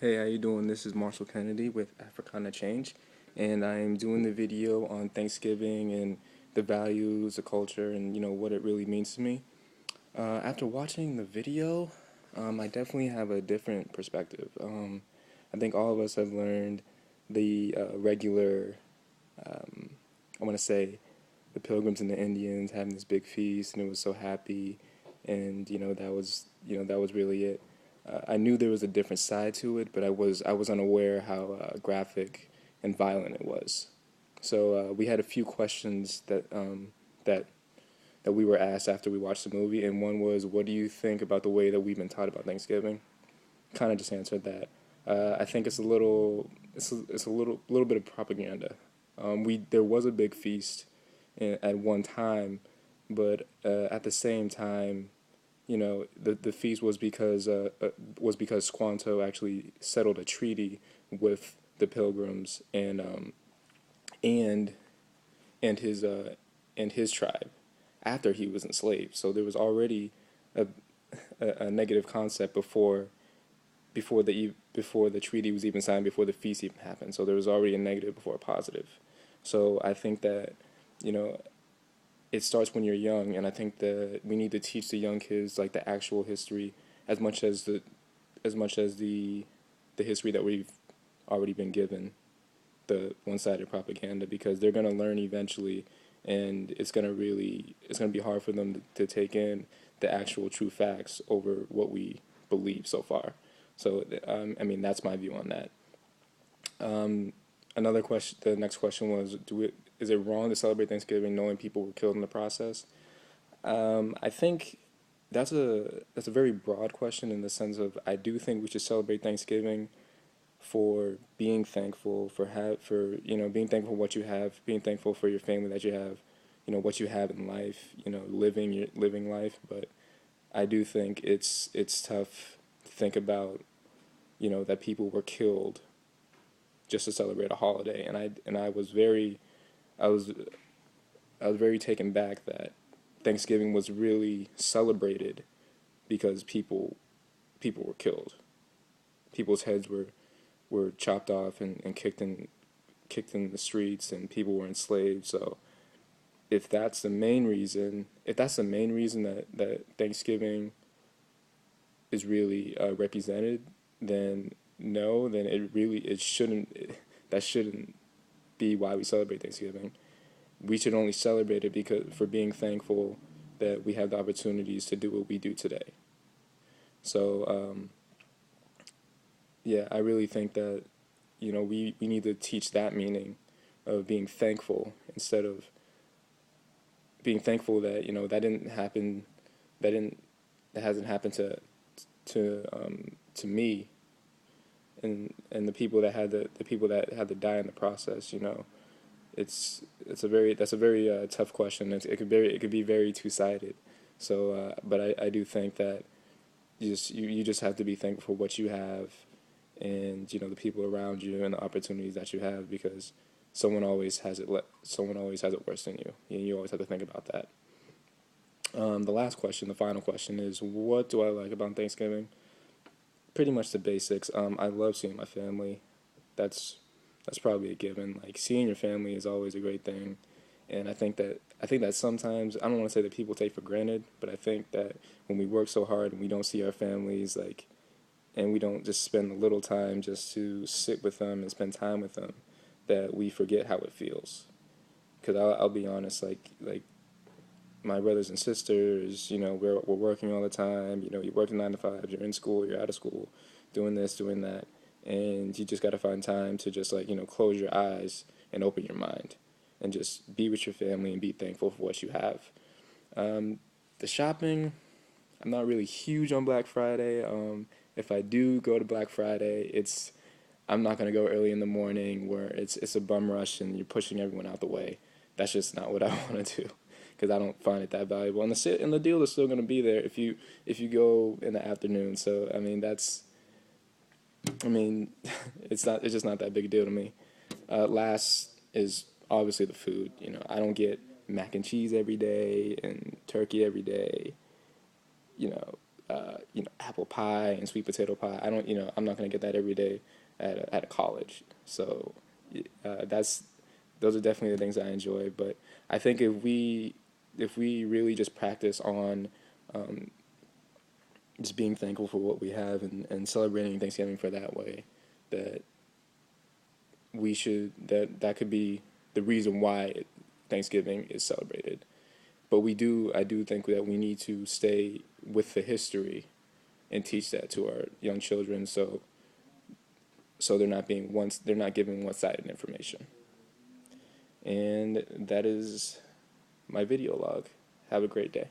Hey, how you doing? This is Marshall Kennedy with Africana Change, and I'm doing the video on Thanksgiving and the values, the culture, and what it really means to me. After watching the video, I definitely have a different perspective. I think all of us have learned the regular, I want to say, the Pilgrims and the Indians having this big feast, and it was so happy, and that was really it. I knew there was a different side to it, but I was unaware how graphic and violent it was. So we had a few questions that that we were asked after we watched the movie, and one was, "What do you think about the way that we've been taught about Thanksgiving?" Kind of just answered that. I think it's a little bit of propaganda. There was a big feast at one time, but at the same time, the feast was because Squanto actually settled a treaty with the Pilgrims and and his uh, and his tribe after he was enslaved. So there was already a, a negative concept before the treaty was even signed, before the feast even happened. So there was already a negative before a positive. So I think that you know it starts when you're young, and I think that we need to teach the young kids like the actual history as much as the history that we've already been given, the one-sided propaganda, because they're going to learn eventually, and it's going to be hard for them to take in the actual true facts over what we believe so far. So I mean, that's my view on that. Another question, the next question was, is it wrong to celebrate Thanksgiving knowing people were killed in the process? I think that's a very broad question, in the sense of, I do think we should celebrate Thanksgiving for being thankful for being thankful for what you have, being thankful for your family that you have, what you have in life, living life. But I do think it's tough to think about, that people were killed just to celebrate a holiday. And I was very I was I was very taken back that Thanksgiving was really celebrated because people were killed. People's heads were chopped off and kicked in the streets, and people were enslaved. So if that's the main reason that Thanksgiving is really represented, then no, then it shouldn't, that shouldn't be why we celebrate Thanksgiving. We should only celebrate it because for being thankful that we have the opportunities to do what we do today. So yeah, I really think that we need to teach that meaning of being thankful, instead of being thankful that that didn't happen, that didn't that hasn't happened to me, and the people that had to die in the process. That's a very tough question. It could be very two sided. So, but I do think that you just have to be thankful for what you have, and the people around you and the opportunities that you have, because someone always has it worse than you. You always have to think about that. The last question, the final question, is, what do I like about Thanksgiving? Pretty much the basics. I love seeing my family. That's that's probably a given. Like, seeing your family is always a great thing, and I think that sometimes, I don't want to say that people take for granted, but I think that when we work so hard and we don't see our families, like, and we don't just spend a little time just to sit with them and spend time with them, that we forget how it feels. Because I'll be honest, like my brothers and sisters, we're working all the time. You're working 9 to 5, you're in school, you're out of school, doing this, doing that, and you just got to find time to just, like, close your eyes and open your mind, and just be with your family and be thankful for what you have. The shopping, I'm not really huge on Black Friday. If I do go to Black Friday, I'm not gonna go early in the morning where it's a bum rush and you're pushing everyone out the way. That's just not what I want to do, because I don't find it that valuable. And the deal is still gonna be there if you go in the afternoon. So I mean, it's just not that big a deal to me. Last is obviously the food. I don't get mac and cheese every day and turkey every day. You know, apple pie and sweet potato pie. I don't, I'm not gonna get that every day at a college. So that's those are definitely the things I enjoy. But I think if we really just practice on just being thankful for what we have and celebrating Thanksgiving for that way, that that could be the reason why Thanksgiving is celebrated. But I do think that we need to stay with the history and teach that to our young children, so they're not given one-sided information. And that is my video log. Have a great day.